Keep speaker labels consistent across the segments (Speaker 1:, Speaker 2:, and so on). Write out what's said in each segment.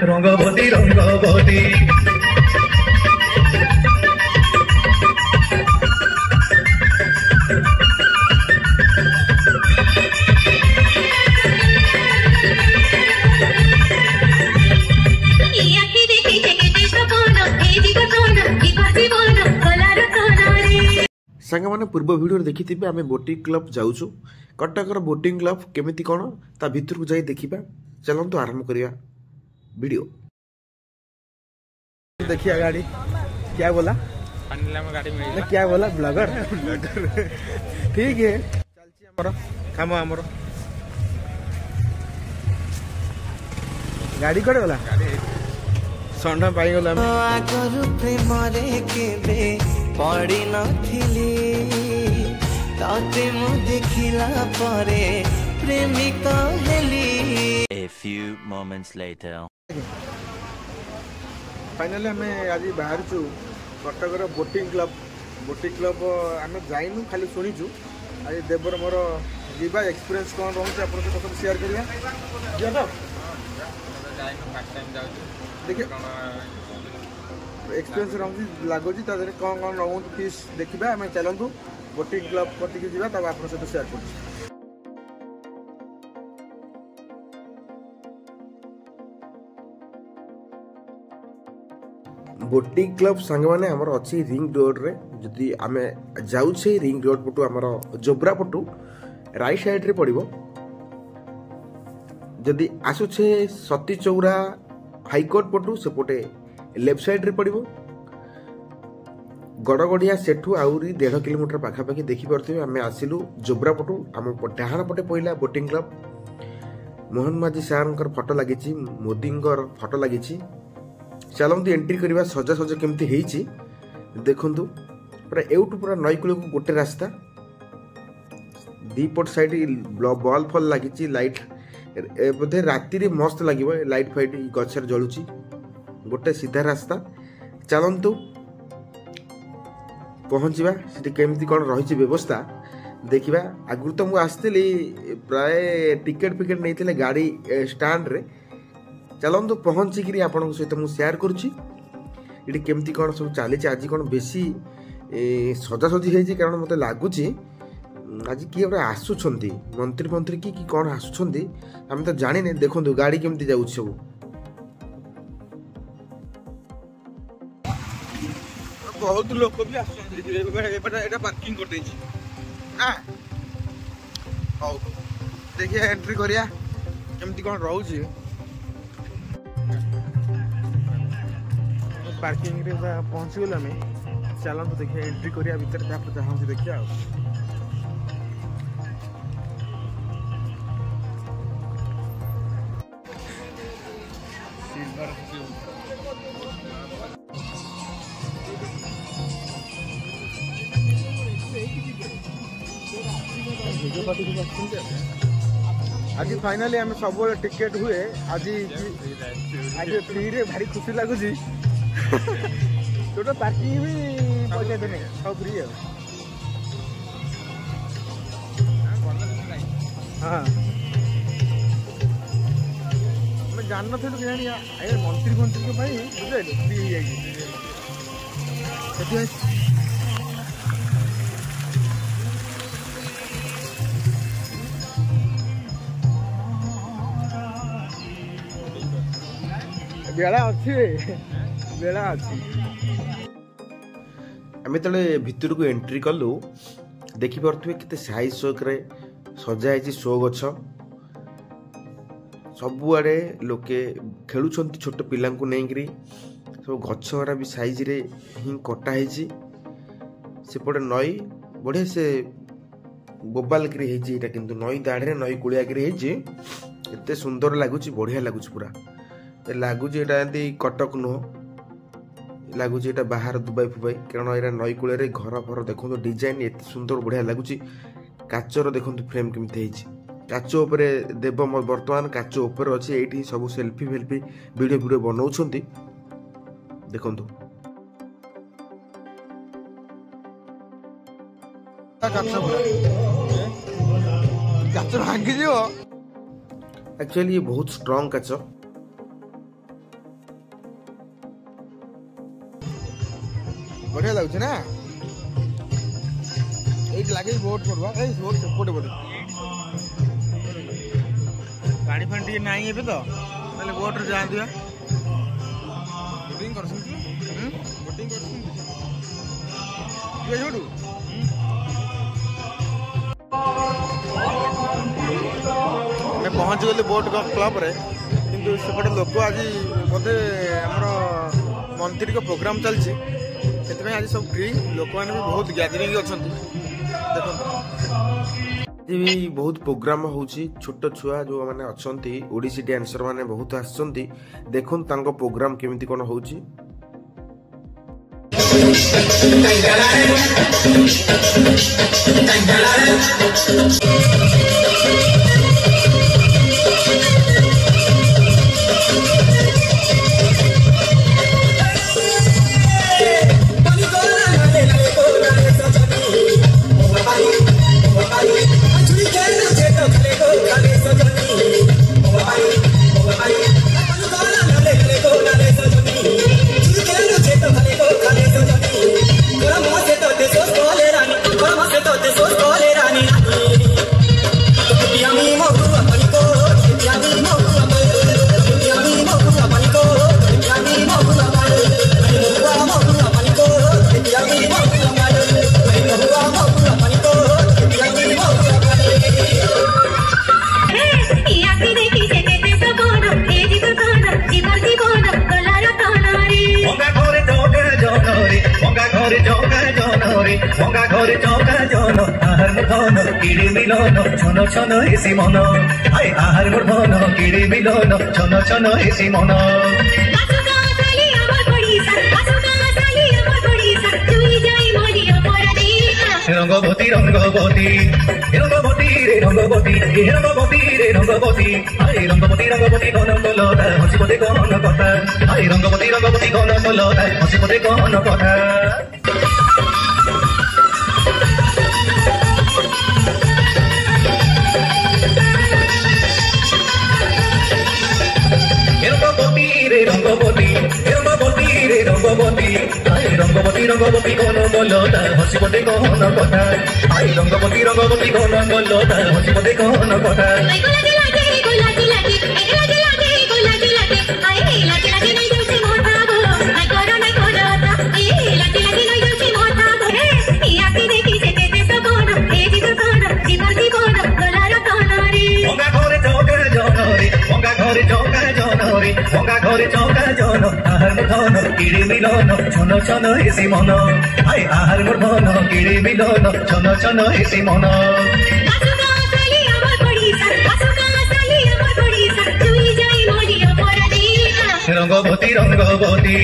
Speaker 1: रंगवती रंगवती
Speaker 2: सांग मैंने पूर्व भिडियो देखी आम बोटिंग क्लब जाऊँ कटकर बोटिंग क्लब केमी कौन ता भीतर को जाई देखा चलतु आरंभ करिया वीडियो। देखिए गाड़ी क्या बोला गाड़ी में क्या बोला ब्लॉगर ठीक है चलची काम आमर गाड़ी कड़े गला षंढ पाई गला प्रेम पड़ी नथिली ताते मु देखिला परे प्रेमिका हेली। A few moments later finally हमें आज बाहर छु कटकर बोटिंग क्लब आम जाइनु खाली शुणीचु आज देवर मोर जीवा एक्सपीरियंस कौन रोचे आप सब शेयर करिया देखिए एक्सपीरियंस रही लगुच कौन कौन रोच फीस देखा आम चलतु बोटिंग क्लब कटिक जावा तब आप सहित शेयर कर बोटिंग क्लब सांग मैंने आमर अच्छी रिंग रोड रे जदि आम जाऊे रिंग रोड पटू आमर जोब्रा पटू राइट साइड रे पड़ो जदि आसुचे सती चौरा हाईकोर्ट पटू सेपटे लेफ्ट साइड रे पड़ो गड़गड़िया सेठू आहरी 1.5 किलोमीटर पाखापाखि देखिपे आम आसिलु जोब्रा पटू आम डाहाण पटे पहला बोटिंग क्लब मोहन माझी सार फोटो लगी मोदी फोटो लगी चलतु एंट्री करवा सजासज केमती होती देखु पूरा एवटू पूरा नईकूल को गोटे रास्ता दीपट साइड बॉल फल लगी लाइट बोधे राति रे मस्त लगे लाइट फाइट गचर जलुची गोटे सीधा रास्ता चलतु पहुँचवा केमती कौन रही व्यवस्था देखा आगु तो मुझे आसती प्राय टिकेट फिकेट नहीं गाड़ी स्टाण्ड रे चलतु पहुँचिकी आपण सहित मुझे शेयर करुँची केमती कौन सब चली आज कौन बेसी सजासजी है कारण मत लगुच आज किए गोटे आसुंच मंत्री मंत्री कि कौन आसुंच आम तो जाने देखो गाड़ी केमती जाऊँ सब बहुत लोक भी पार्किंग कर देखिए एंट्री करिया केमती कौन रोचे पार्किंग रे पहुँची गल आम चलतु देखिए एंट्री करिया भीतर जहाँ देखिए आज फाइनली आम सब टिकेट हुए आज फ्री रे भारी खुशी लगुच टोटल पार्किंग भी पैसा देने सब फ्री है हाँ मैं जान नु कि मंत्री मंत्री बुझे फ्री हो बेला अच्छी बेला अच्छी आम जो भितर को एंट्री कलु देखिपे केते साइज शोक्रे सजाई शो गछ सबुआड़े लोके खेलुं छोट पिला नहीं सब गछरा भी साइज रे ही कटाई सेपटे नई बढ़िया से बोबालकरी होता किंतु नई दाढ़े नई कूलियाकरी होते सुंदर लगुच बढ़िया लगुच पूरा लगुच कटक नुह लगुच बाहर दुबई फुबाई कारण यहाँ नई कूल घर फर देखो डिजाइन एत सुंदर बढ़िया लगुच काचर देखो फ्रेम केमती काच उपरे देव बर्तमान काच उपर अच्छे ये सब सेल्फी फेल्फी वीडियो वीडियो बनाऊँ देखु काच भांगी एक्चुअली ये बहुत स्ट्रॉन्ग काच।
Speaker 3: बढ़िया लगुच ना ये लगे बोट पड़वा बोट सेपटे पड़े पानी फानी टे ना ए तो ना बोट जाती बोटिंग कर पहुँच गली बोट क्लब रे किंतु सेपटे लोक आज बोधे आमर मंत्री का प्रोग्राम चलती आज सब फ्री लोक मैंने भी बहुत गैदरिंग अच्छा देखो
Speaker 2: भी बहुत प्रोग्राम होची। छोट छुआ जो माने अछंती ओडिसी डांसर माने बहुत आछंती देखुन तांको प्रोग्राम केमिति कोन होची।
Speaker 1: छन छन हेसी मन आए आहार मोर धन किड़े मिलन छन छन हेसी मन रंगवती रंगवती रंगवती रे रंगवती रंगवती रे रंगवती आए रंगवती रंगवती कौन बोलता हसी पते कौन कथा आए रंगवती रंगवती कौन बोलता हसी पते कौन कथा रंगवती रंगवती रे रंगवती आए रंगवती रंगवती कौन बोलता हसी पते कौन कथा आए रंगवती रंगवती कौन बोलता हसी पते कौन कथा घरे चौका जन आहार मोर धन किड़े मिलन छन छन हेसी मन आए आहार मोर धन किड़े मिलन छन छन हेसी मन रंगवती रंगवती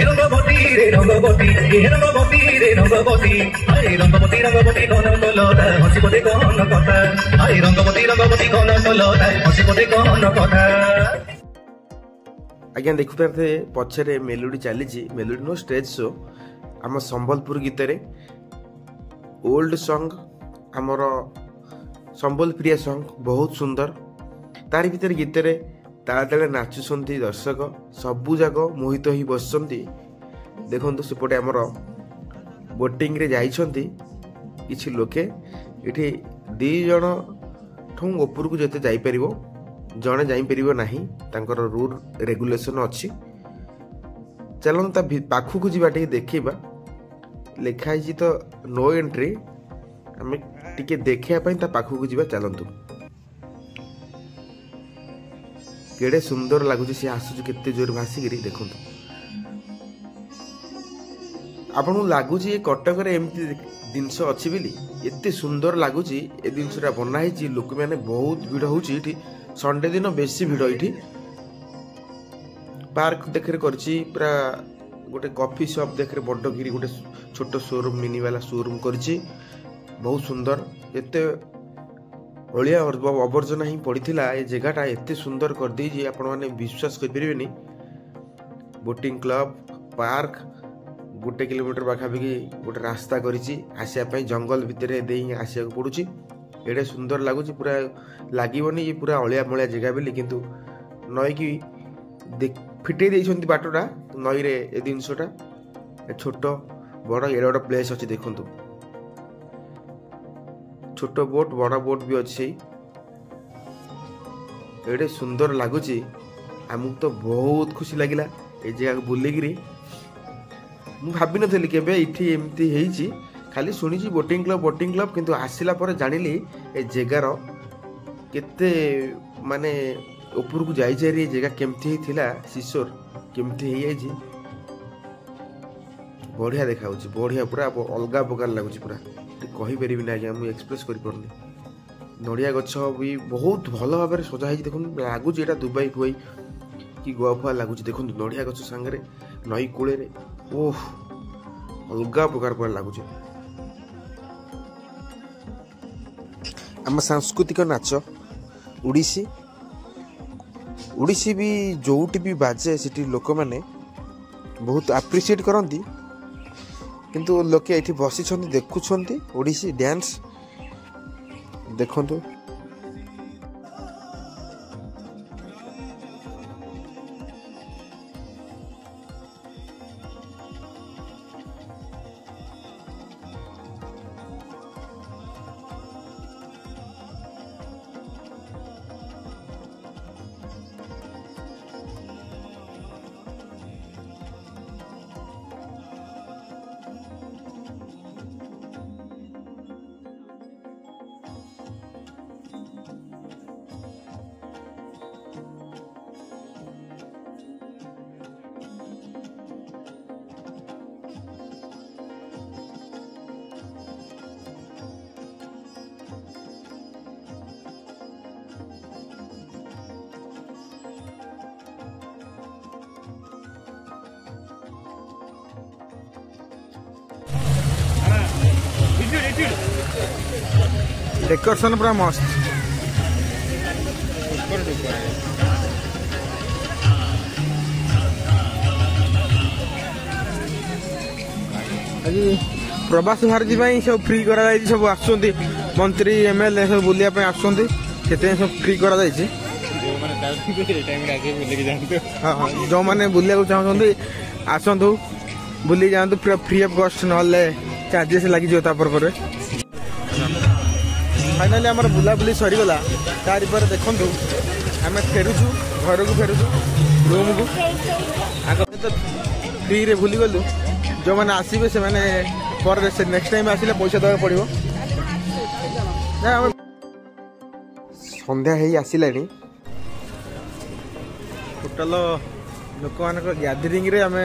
Speaker 1: रंगवती रे रंगवती रंगवती रे रंगवती आए रंगवती रंगवती कौन बोलता हसी पते कौन कथा आए रंगवती रंगवती कौन बोलता हसी पते कौन कथा।
Speaker 2: आज्ञा देखुते पछरे मेलोडी चली मेलोडी नो स्टेज शो आम संबलपुर गीत रे ओल्ड सॉन्ग आमर संबलप्रिय सॉन्ग बहुत सुंदर तारी भीतर गीत रे ताले ताले नाचुंट दर्शक सबू जाक मोहित हो बसुंट देखो सेपटे आमर बोटिंग रे जाइछंती किछि लोके इठी दी जण ठू ऊपर को जते जाई परिबो जड़े जापर नहीं तांकर रूल रेगुलेशन अच्छी चलन ता पाखक जावा देखा लिखाई तो नो एंट्री आम टे देखा पाखक जावा चलतु केड़े सुंदर लगुच सी आसुच केते जोर भासिक देखु आपन लगुच ये कटक एमती जिनस अच्छी बोली एते सुंदर लगुच ए जिनसा बनाई लोक मैंने बहुत भिड़ हो संडे दिन बेसी भिड़ ये पार्क देखरे पूरा गोटे कॉफी शॉप देखरे बड़गिरी गोटे छोट शोरूम मिनी वाला शोरूम करिछि बहुत सुंदर एते अलिया अवर्जना ही पड़ीथिला ए जगहटा एते सुंदर कर दी जे आपण माने विश्वास कर परिबेनी बोटिंग क्लब पार्क गोटे किलोमीटर पाखापाखि गोटे रास्ता करिछि आसिया पई जंगल भितर दे आसिया पड़ुछि एडे सुंदर लगुच पूरा लगभग ये पूरा अलिया मलिया जगह बोली किंतु नई की फिटे देइछंती बाटोटा नई रे ए जिनसटा छोट बड़ एडे गोटे प्लेस अच्छे देखु छोट बोट बड़ बोट भी अच्छे एडे सुंदर लगुच आमको तो बहुत खुशी लगिला ए जगह बुलिकी मु भाभी नी केबे इठी एमती हेइची खाली शुणी बोटिंग क्लब किंतु आसिला पर जानिली ए जगार केते माने ऊपर को जाई जाई जगह केमती थिला सिसोर केमती हे जाई बढ़िया देखा बढ़िया पूरा अलग प्रकार लगुच पूरा कही पारि ना आज्ञा मुझे एक्सप्रेस कर नड़िया गछ भी बहुत भल भाव में सजा है देखो लगुच यहाँ दुबई फुई कि गोवा फुआ लगुच देखो नड़िया गछ सांगे नई कूल ओह अलग प्रकार पूरा लगुच आम सांस्कृतिक नाच ओडिसी ओडिसी भी जोटी भी बाजे सिटी लोक मैंने बहुत आप्रिशिएट करती किंतु लोके ये बसी देखुंट ओडिसी डांस देखंतु
Speaker 3: डेकोरेशन पूरा मस्त आज प्रवासी भारती सब फ्री करा सब आसुंती मंत्री एमएलए सब बुलिया पे आसुंती से सब फ्री करा जो मैंने बुलिया चाहते आसतु बुली जातु पूरा फ्री ऑफ कॉस्ट ना चार्जेस लगी पर फाइनाली आम बुलाबुली सरीगला तार देखु आम फेरुचु घर को फेरुचु रूम को आगे तो फ्री रे भूली गलु जो मैंने आसबे से मैंने नेक्स्ट टाइम आसिले पैसा देवा पड़ो
Speaker 2: संध्या है आसला
Speaker 3: टोटाल लोक मान गैदरिंग रे आम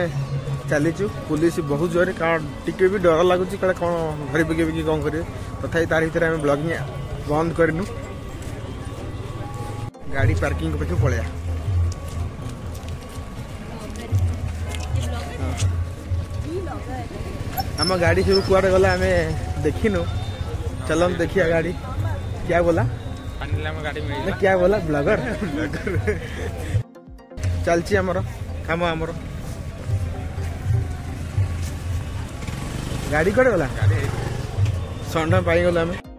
Speaker 3: चलीचु पुलिस बहुत जोर कारण टिके भी डर लगुच कौन धरी पकेबी कि कौन करेंगे तथापि तार भर आम ब्लॉगिंग बंद करनु गाड़ी पार्किंग पे पलैया आम गाड़ी सब कुआड़े गला आम देखिनु चलन देखिया गाड़ी क्या बोला क्या बोला ब्लॉगर चलची आमर काम आमर गाड़ी कड़े गला षंढ पाई गला आम